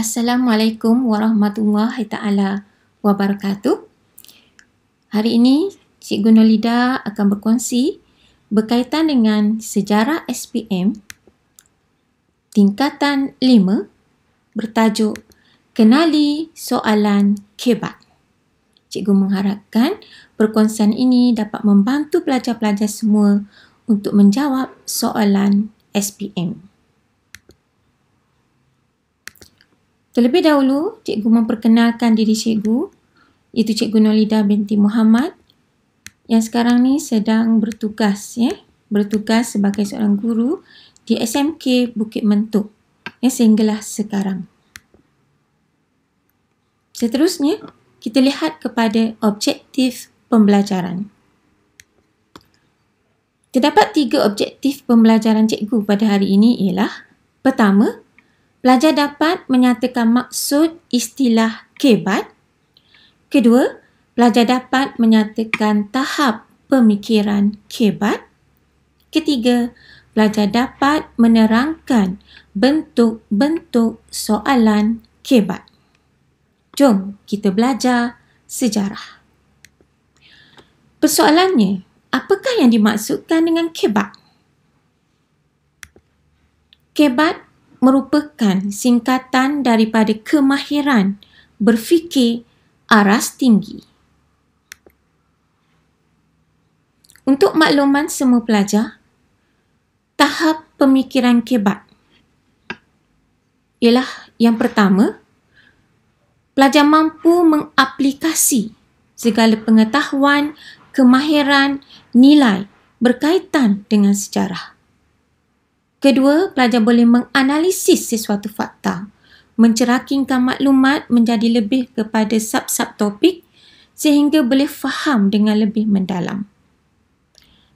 Assalamualaikum warahmatullahi taala wabarakatuh. Hari ini Cikgu Nolida akan berkongsi berkaitan dengan sejarah SPM tingkatan 5 bertajuk Kenali Soalan Kebat. Cikgu mengharapkan perkongsian ini dapat membantu pelajar-pelajar semua untuk menjawab soalan SPM. Terlebih dahulu, cikgu memperkenalkan diri cikgu, iaitu Cikgu Nolida binti Muhammad yang sekarang ni sedang bertugas sebagai seorang guru di SMK Bukit Mentuk sehinggalah sekarang. Seterusnya, kita lihat kepada objektif pembelajaran. Terdapat 3 objektif pembelajaran cikgu pada hari ini ialah: pertama, pelajar dapat menyatakan maksud istilah kebat. Kedua, pelajar dapat menyatakan tahap pemikiran kebat. Ketiga, pelajar dapat menerangkan bentuk-bentuk soalan kebat. Jom kita belajar sejarah. Persoalannya, apakah yang dimaksudkan dengan kebat? Kebat merupakan singkatan daripada kemahiran berfikir aras tinggi. Untuk makluman semua pelajar, tahap pemikiran kebat ialah yang pertama, pelajar mampu mengaplikasi segala pengetahuan, kemahiran, nilai berkaitan dengan sejarah. Kedua, pelajar boleh menganalisis sesuatu fakta, mencerakingkan maklumat menjadi lebih kepada sub-sub topik sehingga boleh faham dengan lebih mendalam.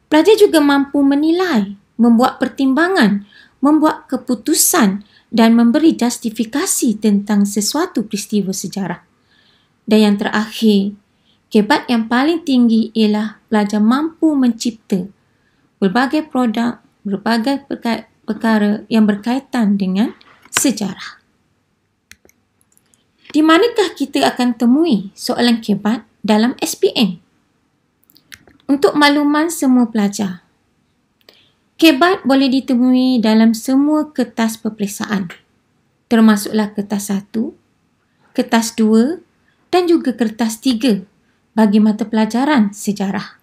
Pelajar juga mampu menilai, membuat pertimbangan, membuat keputusan dan memberi justifikasi tentang sesuatu peristiwa sejarah. Dan yang terakhir, kebat yang paling tinggi ialah pelajar mampu mencipta berbagai produk, berbagai perkara yang berkaitan dengan sejarah. Di manakah kita akan temui soalan kebat dalam SPM? Untuk makluman semua pelajar, kebat boleh ditemui dalam semua kertas peperiksaan, termasuklah kertas 1, kertas 2 dan juga kertas 3 bagi mata pelajaran sejarah.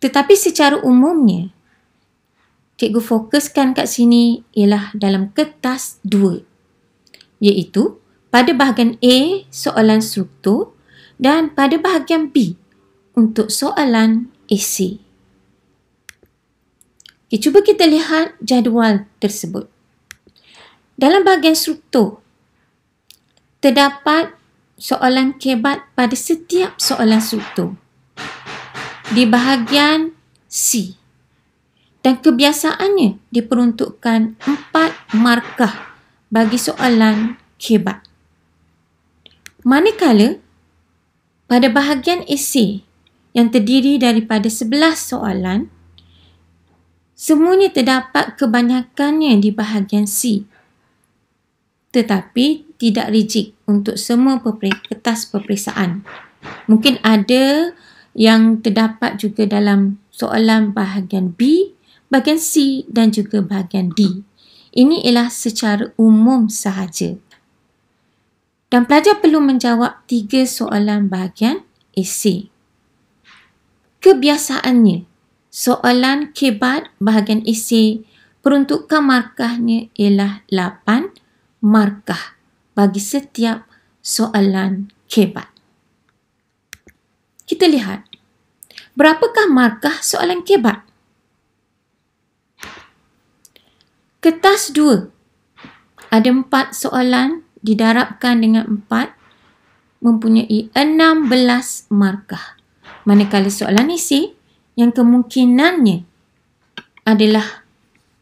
Tetapi secara umumnya, cikgu fokuskan kat sini ialah dalam kertas 2, iaitu pada bahagian A soalan struktur dan pada bahagian B untuk soalan esei. Cuba kita lihat jadual tersebut. Dalam bahagian struktur, terdapat soalan kebat pada setiap soalan struktur di bahagian C. Dan kebiasaannya diperuntukkan 4 markah bagi soalan kebat. Manakala pada bahagian esei yang terdiri daripada 11 soalan, semuanya terdapat kebanyakannya di bahagian C. Tetapi tidak rigid untuk semua kertas peperiksaan. Mungkin ada yang terdapat juga dalam soalan bahagian B, bahagian C dan juga bahagian D. Ini ialah secara umum sahaja. Dan pelajar perlu menjawab 3 soalan bahagian esei. Kebiasaannya, soalan kebat bahagian esei peruntukan markahnya ialah 8 markah bagi setiap soalan kebat. Kita lihat, berapakah markah soalan kebat? Kertas 2 ada 4 soalan didarabkan dengan 4 mempunyai 16 markah. Manakala soalan esei yang kemungkinannya adalah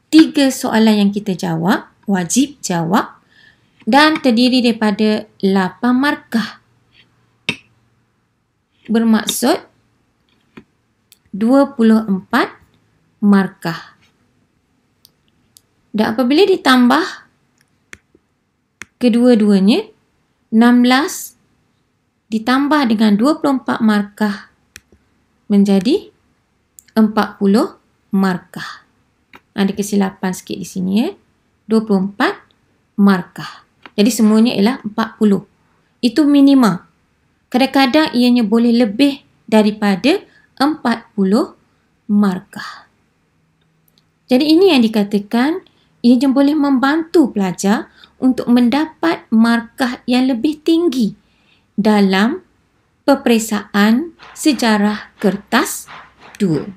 3 soalan yang kita jawab, wajib jawab dan terdiri daripada 8 markah. Bermaksud 24 markah. Dan apabila ditambah kedua-duanya 16 ditambah dengan 24 markah menjadi 40 markah. Ada kesilapan sikit di sini 24 markah. Jadi semuanya ialah 40. Itu minima. Kadang-kadang ianya boleh lebih daripada 40 markah. Jadi ini yang dikatakan ianya boleh membantu pelajar untuk mendapat markah yang lebih tinggi dalam peperiksaan sejarah kertas 2.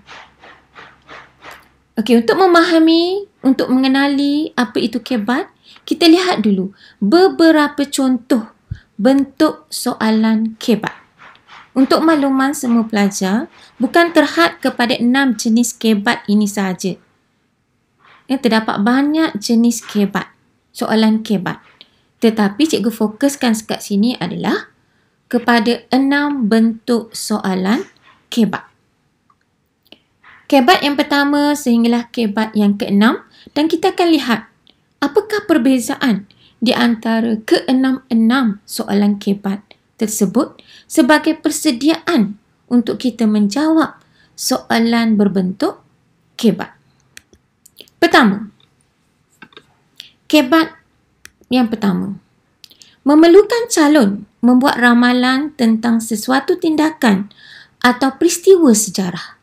Okey, untuk memahami, untuk mengenali apa itu kebat, kita lihat dulu beberapa contoh bentuk soalan kebat. Untuk makluman semua pelajar, bukan terhad kepada 6 jenis kebat ini sahaja. Terdapat banyak jenis kebat, soalan kebat. Tetapi cikgu fokuskan kat sini adalah kepada 6 bentuk soalan kebat. Kebat yang pertama sehinggalah kebat yang ke-6 dan kita akan lihat apakah perbezaan di antara ke-6 soalan kebat tersebut sebagai persediaan untuk kita menjawab soalan berbentuk kebat. Pertama, kebat yang pertama. Memerlukan calon membuat ramalan tentang sesuatu tindakan atau peristiwa sejarah.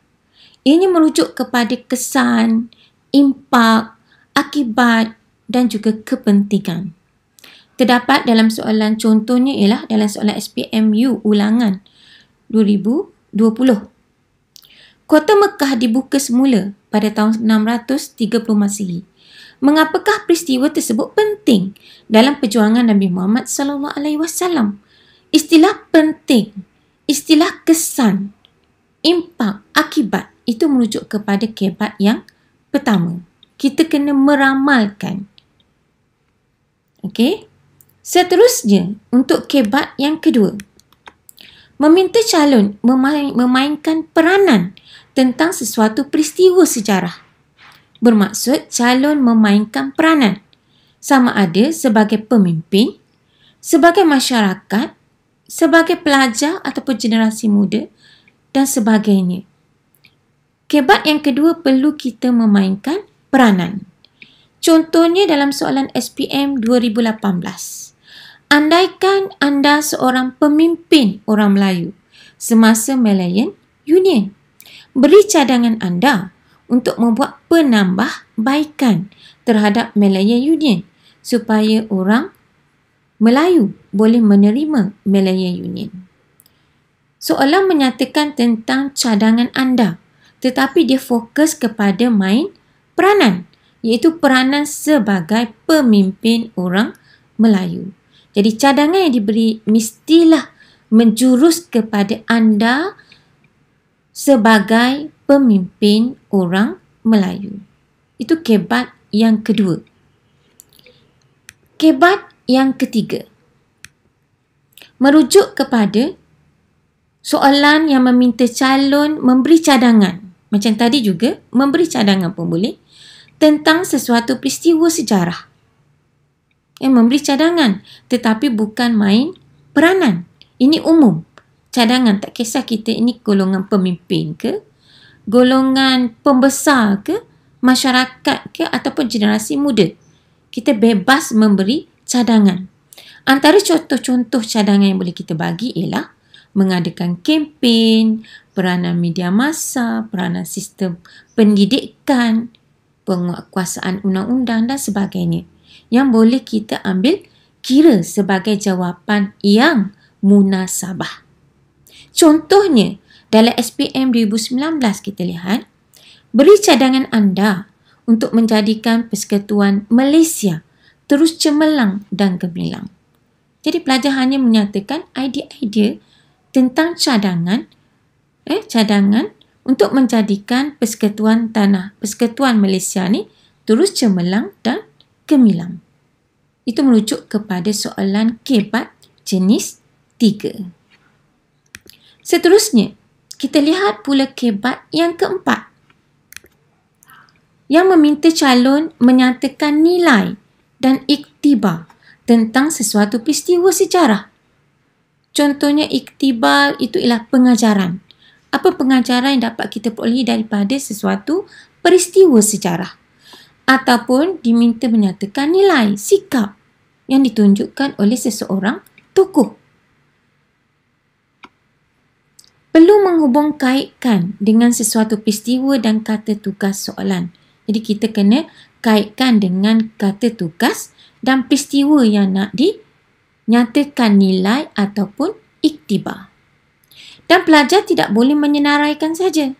Ianya merujuk kepada kesan, impak, akibat dan juga kepentingan. Terdapat dalam soalan contohnya ialah dalam soalan SPMU ulangan 2020. Kota Mekah dibuka semula pada tahun 630 Masihi. Mengapakah peristiwa tersebut penting dalam perjuangan Nabi Muhammad sallallahu alaihi wasallam? Istilah penting, istilah kesan, impak, akibat itu merujuk kepada kebat yang pertama. Kita kena meramalkan. Okey. Seterusnya, untuk kebat yang kedua. Meminta calon memainkan peranan tentang sesuatu peristiwa sejarah. Bermaksud calon memainkan peranan. Sama ada sebagai pemimpin, sebagai masyarakat, sebagai pelajar ataupun generasi muda dan sebagainya. Kebat yang kedua perlu kita memainkan peranan. Contohnya dalam soalan SPM 2018. Andaikan anda seorang pemimpin orang Melayu semasa Malayan Union, beri cadangan anda untuk membuat penambahbaikan terhadap Malayan Union supaya orang Melayu boleh menerima Malayan Union. Soalan menyatakan tentang cadangan anda, tetapi dia fokus kepada main peranan, iaitu peranan sebagai pemimpin orang Melayu. Jadi cadangan yang diberi mestilah menjurus kepada anda sebagai pemimpin orang Melayu. Itu kebat yang kedua. Kebat yang ketiga. Merujuk kepada soalan yang meminta calon memberi cadangan. Macam tadi juga, memberi cadangan pun boleh. Tentang sesuatu peristiwa sejarah. Memberi cadangan. Tetapi bukan main peranan. Ini umum. Cadangan, tak kisah kita ini golongan pemimpin ke, golongan pembesar ke, masyarakat ke, ataupun generasi muda. Kita bebas memberi cadangan. Antara contoh-contoh cadangan yang boleh kita bagi ialah mengadakan kempen, peranan media massa, peranan sistem pendidikan, penguatkuasaan undang-undang dan sebagainya. Yang boleh kita ambil kira sebagai jawapan yang munasabah. Contohnya, dalam SPM 2019 kita lihat, beri cadangan anda untuk menjadikan Persekutuan Malaysia terus cemerlang dan gemilang. Jadi pelajar hanya menyatakan idea-idea tentang cadangan untuk menjadikan Persekutuan Malaysia ni terus cemerlang dan gemilang. Itu merujuk kepada soalan kebat jenis 3. Seterusnya, kita lihat pula kebat yang keempat. Yang meminta calon menyatakan nilai dan iktibar tentang sesuatu peristiwa sejarah. Contohnya iktibar itu ialah pengajaran. Apa pengajaran yang dapat kita peroleh daripada sesuatu peristiwa sejarah? Ataupun diminta menyatakan nilai, sikap yang ditunjukkan oleh seseorang tokoh. Perlu menghubung kaitkan dengan sesuatu peristiwa dan kata tugas soalan. Jadi kita kena kaitkan dengan kata tugas dan peristiwa yang nak dinyatakan nilai ataupun iktibar. Dan pelajar tidak boleh menyenaraikan saja.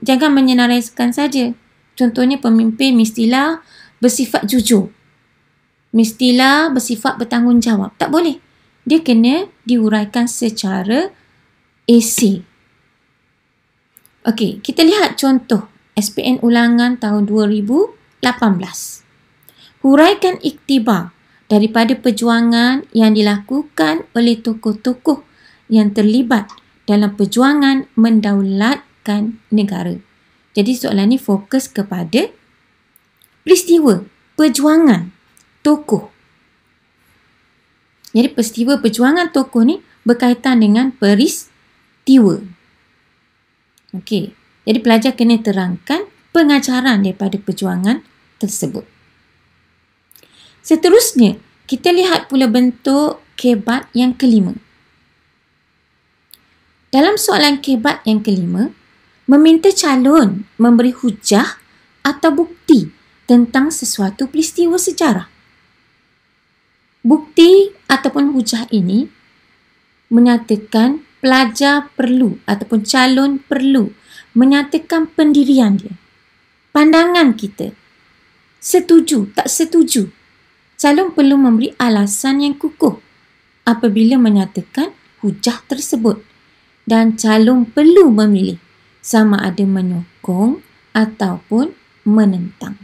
Jangan menyenaraikan saja. Contohnya pemimpin mestilah bersifat jujur. Mestilah bersifat bertanggungjawab. Tak boleh. Dia kena diuraikan secara esei. Okey, kita lihat contoh SPN ulangan tahun 2018. Huraikan iktibar daripada perjuangan yang dilakukan oleh tokoh-tokoh yang terlibat dalam perjuangan mendaulatkan negara. Jadi soalan ni fokus kepada peristiwa perjuangan tokoh. Jadi peristiwa perjuangan tokoh ni berkaitan dengan peristiwa. Okey. Jadi pelajar kena terangkan pengajaran daripada perjuangan tersebut. Seterusnya, kita lihat pula bentuk kebat yang kelima. Dalam soalan kebat yang kelima, meminta calon memberi hujah atau bukti tentang sesuatu peristiwa sejarah. Bukti ataupun hujah ini menyatakan pelajar perlu ataupun calon perlu menyatakan pendirian dia, pandangan kita, setuju, tak setuju. Calon perlu memberi alasan yang kukuh apabila menyatakan hujah tersebut dan calon perlu memilih sama ada menyokong ataupun menentang.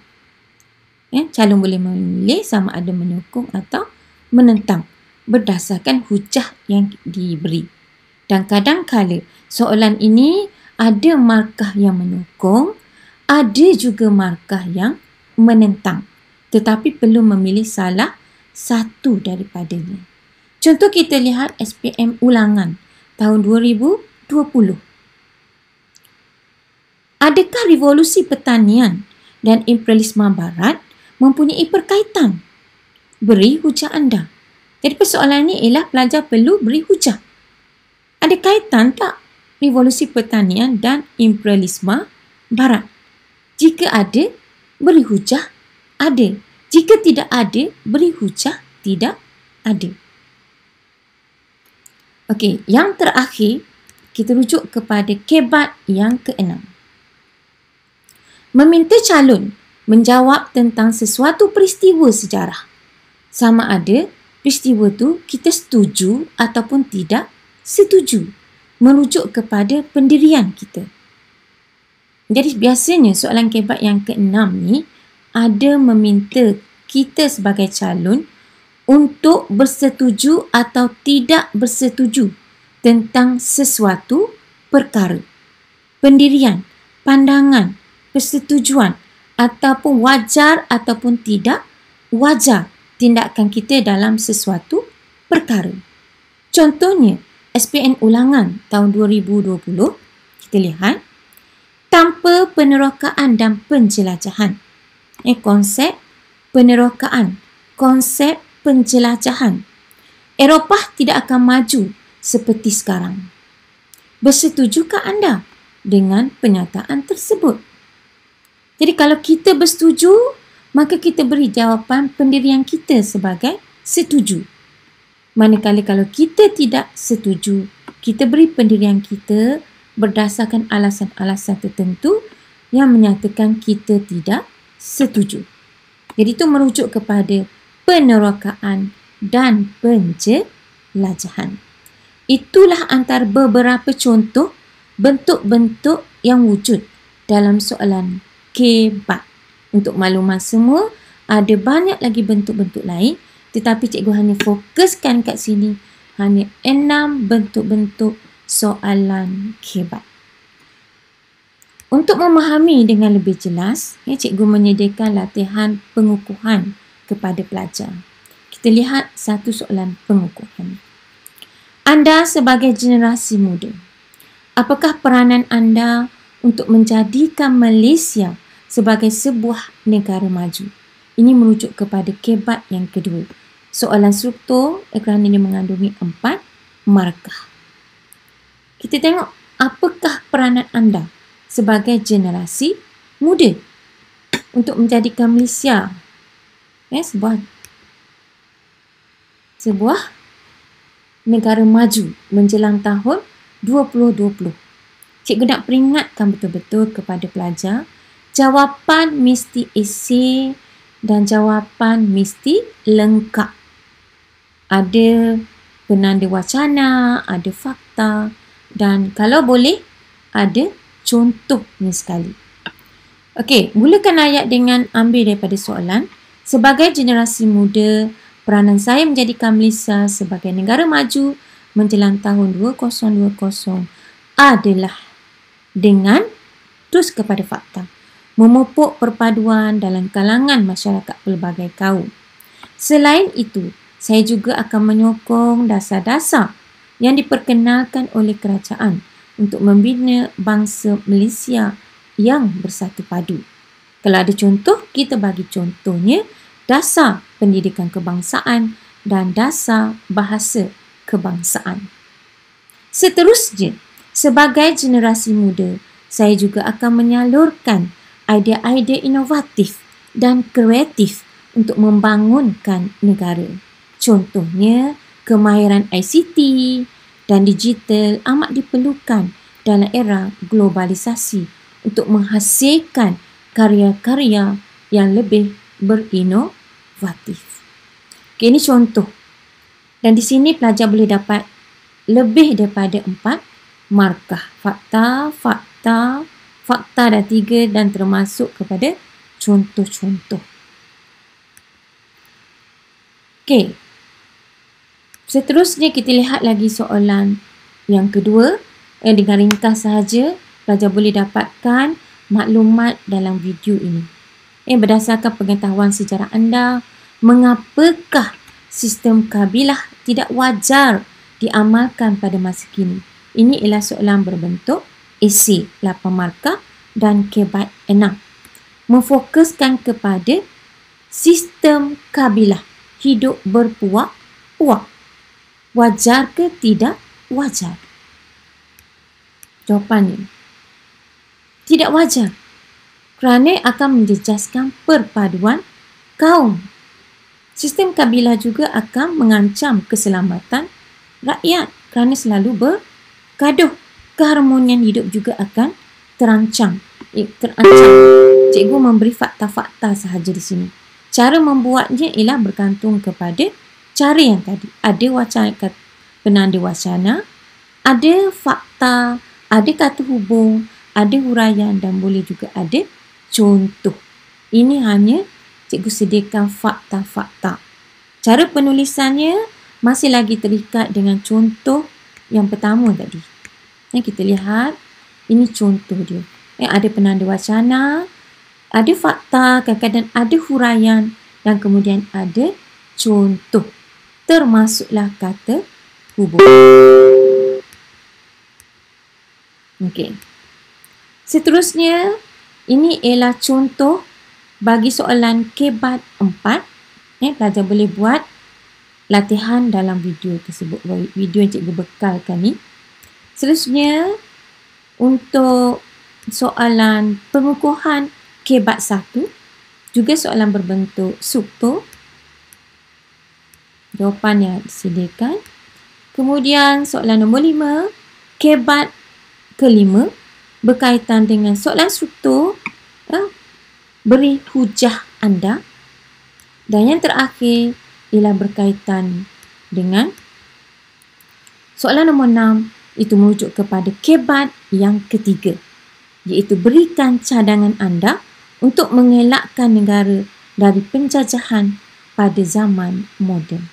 Calon boleh memilih sama ada menyokong atau menentang berdasarkan hujah yang diberi. Dan kadang-kala soalan ini ada markah yang menyokong, ada juga markah yang menentang. Tetapi perlu memilih salah satu daripadanya. Contoh kita lihat SPM ulangan tahun 2020. Adakah revolusi pertanian dan imperialisme barat mempunyai perkaitan? Beri hujah anda. Jadi persoalan ini ialah pelajar perlu beri hujah. Ada kaitan tak revolusi pertanian dan imperialisme barat? Jika ada, beri hujah ada. Jika tidak ada, beri hujah tidak ada. Okey, yang terakhir, kita rujuk kepada kebat yang keenam. Meminta calon menjawab tentang sesuatu peristiwa sejarah. Sama ada peristiwa tu kita setuju ataupun tidak setuju. Merujuk kepada pendirian kita. Jadi biasanya soalan kebat yang keenam ni ada meminta kita sebagai calon untuk bersetuju atau tidak bersetuju tentang sesuatu perkara. Pendirian, pandangan, persetujuan ataupun wajar ataupun tidak wajar tindakan kita dalam sesuatu perkara. Contohnya, SPN ulangan tahun 2020, kita lihat tanpa penerokaan dan penjelajahan. Konsep penerokaan, konsep penjelajahan. Eropah tidak akan maju seperti sekarang. Bersetujukah anda dengan pernyataan tersebut? Jadi kalau kita bersetuju, maka kita beri jawapan pendirian kita sebagai setuju. Manakala kalau kita tidak setuju, kita beri pendirian kita berdasarkan alasan-alasan tertentu yang menyatakan kita tidak setuju. Jadi itu merujuk kepada penerokaan dan penjelajahan. Itulah antara beberapa contoh bentuk-bentuk yang wujud dalam soalan kebat. Untuk makluman semua, ada banyak lagi bentuk-bentuk lain, tetapi cikgu hanya fokuskan kat sini hanya 6 bentuk-bentuk soalan kebat. Untuk memahami dengan lebih jelas, cikgu menyediakan latihan pengukuhan kepada pelajar. Kita lihat satu soalan pengukuhan. Anda sebagai generasi muda, apakah peranan anda untuk menjadikan Malaysia sebagai sebuah negara maju? Ini merujuk kepada kebat yang kedua. Soalan struktur kerana ini mengandungi 4 markah. Kita tengok apakah peranan anda sebagai generasi muda untuk menjadikan Malaysia sebuah negara maju menjelang tahun 2020. Cikgu nak peringatkan betul-betul kepada pelajar, jawapan mesti esei dan jawapan mesti lengkap. Ada penanda wacana, ada fakta dan kalau boleh ada contohnya sekali. Okey, mulakan ayat dengan ambil daripada soalan. Sebagai generasi muda, peranan saya menjadikan Malaysia sebagai negara maju menjelang tahun 2020 adalah dengan terus kepada fakta, memupuk perpaduan dalam kalangan masyarakat pelbagai kaum. Selain itu, saya juga akan menyokong dasar-dasar yang diperkenalkan oleh kerajaan untuk membina bangsa Malaysia yang bersatu padu. Kalau ada contoh, kita bagi contohnya dasar pendidikan kebangsaan dan dasar bahasa kebangsaan. Seterusnya, sebagai generasi muda, saya juga akan menyalurkan idea-idea inovatif dan kreatif untuk membangunkan negara. Contohnya, kemahiran ICT dan digital amat diperlukan dalam era globalisasi untuk menghasilkan karya-karya yang lebih berinovatif. Okay, ini contoh. Dan di sini pelajar boleh dapat lebih daripada 4 markah. Fakta, fakta, fakta dah 3 dan termasuk kepada contoh-contoh. Okay. Seterusnya kita lihat lagi soalan yang kedua. Dengan ringkas sahaja, pelajar boleh dapatkan maklumat dalam video ini. Berdasarkan pengetahuan sejarah anda, mengapakah sistem kabilah tidak wajar diamalkan pada masa kini? Ini ialah soalan berbentuk esei 8 markah dan kebat 6. Memfokuskan kepada sistem kabilah hidup berpuak-puak. Wajar ke tidak wajar? Jawapannya, tidak wajar. Kerana akan menjejaskan perpaduan kaum. Sistem kabilah juga akan mengancam keselamatan rakyat kerana selalu bergaduh. Keharmonian hidup juga akan terancam. Cikgu memberi fakta-fakta sahaja di sini. Cara membuatnya ialah bergantung kepada cara yang tadi. Ada wacana, penanda wacana, ada fakta, ada kata hubung, ada huraian dan boleh juga ada contoh. Ini hanya cikgu sediakan fakta-fakta. Cara penulisannya masih lagi terikat dengan contoh yang pertama tadi. Yang kita lihat, ini contoh dia. Ada penanda wacana, ada fakta, kadang-kadang ada huraian dan kemudian ada contoh. Termasuklah kata hubung. Okey. Seterusnya, ini ialah contoh bagi soalan kebat 4. Pelajar boleh buat latihan dalam video tersebut. Video yang cikgu bekalkan ni. Seterusnya, untuk soalan pengukuhan kebat 1, juga soalan berbentuk struktur. Jawapan yang disediakan. Kemudian soalan nombor 5, kebat kelima berkaitan dengan soalan struktur. Beri hujah anda. Dan yang terakhir ialah berkaitan dengan soalan nombor 6, itu merujuk kepada kebat yang ketiga, iaitu berikan cadangan anda untuk mengelakkan negara dari penjajahan pada zaman moden.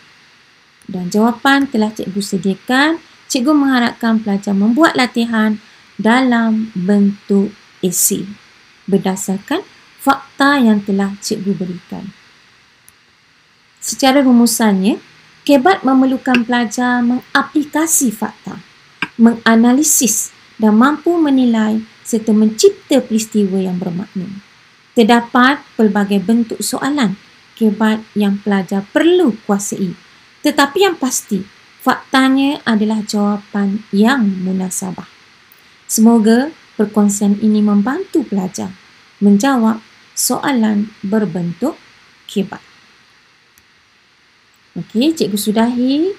Dan jawapan telah cikgu sediakan. Cikgu mengharapkan pelajar membuat latihan dalam bentuk esei berdasarkan fakta yang telah cikgu berikan. Secara rumusannya, kebat memerlukan pelajar mengaplikasi fakta, menganalisis dan mampu menilai serta mencipta peristiwa yang bermakna. Terdapat pelbagai bentuk soalan kebat yang pelajar perlu kuasai, tetapi yang pasti, faktanya adalah jawapan yang munasabah. Semoga perkongsian ini membantu pelajar menjawab soalan berbentuk kebat. Okey, cikgu sudahi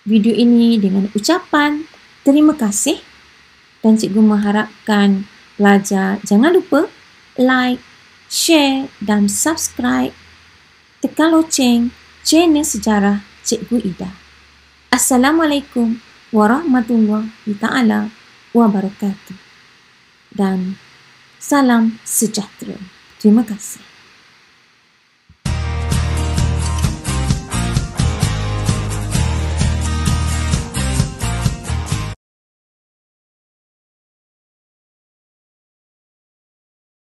video ini dengan ucapan terima kasih dan cikgu mengharapkan pelajar jangan lupa like, share dan subscribe tekan loceng channel Sejarah Cikgu Ida. Assalamualaikum warahmatullahi taala wabarakatuh dan salam sejahtera. Terima kasih.